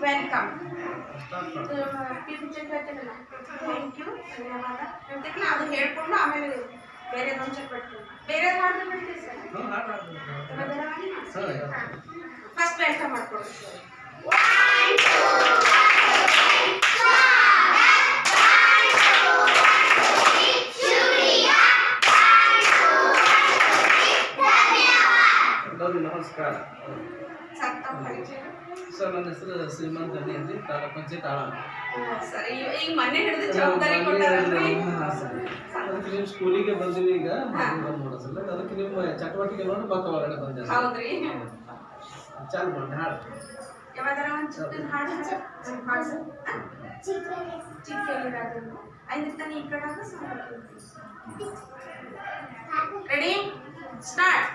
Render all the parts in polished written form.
welcome thank you ಧನ್ಯವಾದ ಹೇಳ್ತಿಲ್ಲ ಅದು ಹೇಳ್ಕೊಂಡು ಆಮೇಲೆ ಬೇರೆದೊಂದು ಚೆಕ್ ಬಿಡ್ತೀನಿ ಬೇರೆ ಮಾಡಿದ್ರೆ ಬಿಡ್ತೀವಿ ಸರ್ ಫಸ್ಟ್ ವೆಲ್ಕಮ್ ಮಾಡ್ಕೊಳ್ಳಿ ಸರ್ ನಮಸ್ಕಾರ ಸರ್ ನನ್ನ ಹೆಸರು ಶ್ರೀಮಂತ್ ಅಣ್ಣಿ ಅಂತ ತಾಲೂಕು ಪಂಚಾಯತ್ ಆಳ ಅದಕ್ಕೆ ನಿಮ್ಮ ಸ್ಕೂಲಿಗೆ ಬಂದಿವಿ ಈಗ ನೋಡೋಸಲ್ಲ ಅದಕ್ಕೆ ನಿಮ್ಮ ಚಟುವಟಿಕೆ ನೋಡಿ ಮತ್ತೆ ಹೊರಗಡೆ ಬಂದೆ ಚಾಲು ಮಾಡಿ ಹಾಡು ರೆಡಿ ಸ್ಟಾರ್ಟ್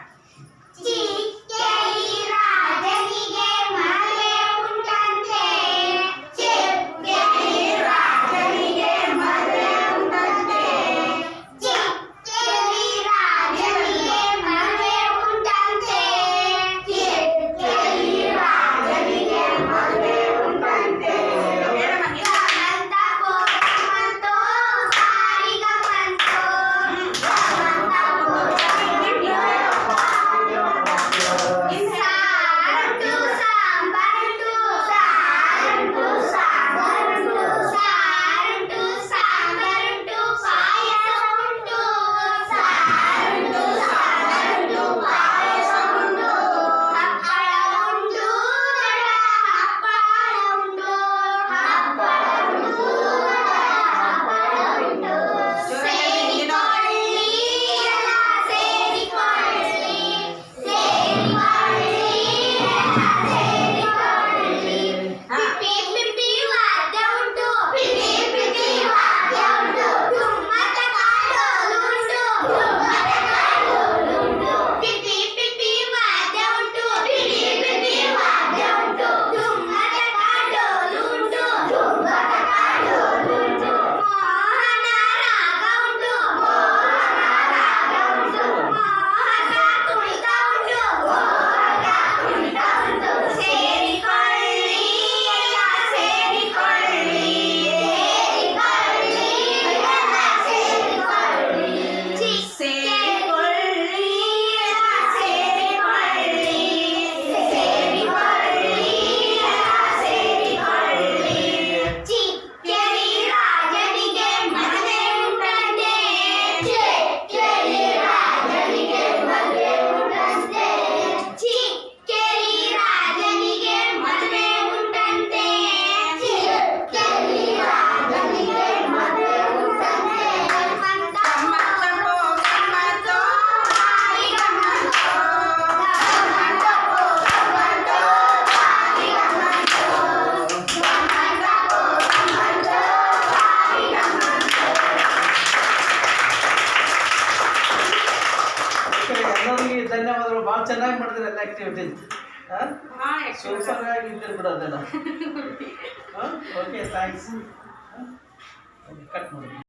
ಧನ್ಯವಾದಗಳು ಭಾಳ ಚೆನ್ನಾಗಿ ಮಾಡಿದ್ರೆ ಎಲ್ಲ ಆಕ್ಟಿವಿಟೀಸ್ ಸೂಪರ್ ಆಗಿ ಇದ್ದಿರ್ ಬಿಡೋದೆಲ್ಲ ಓಕೆ ಥ್ಯಾಂಕ್ಸ್ ಕಟ್ ಮಾಡಿ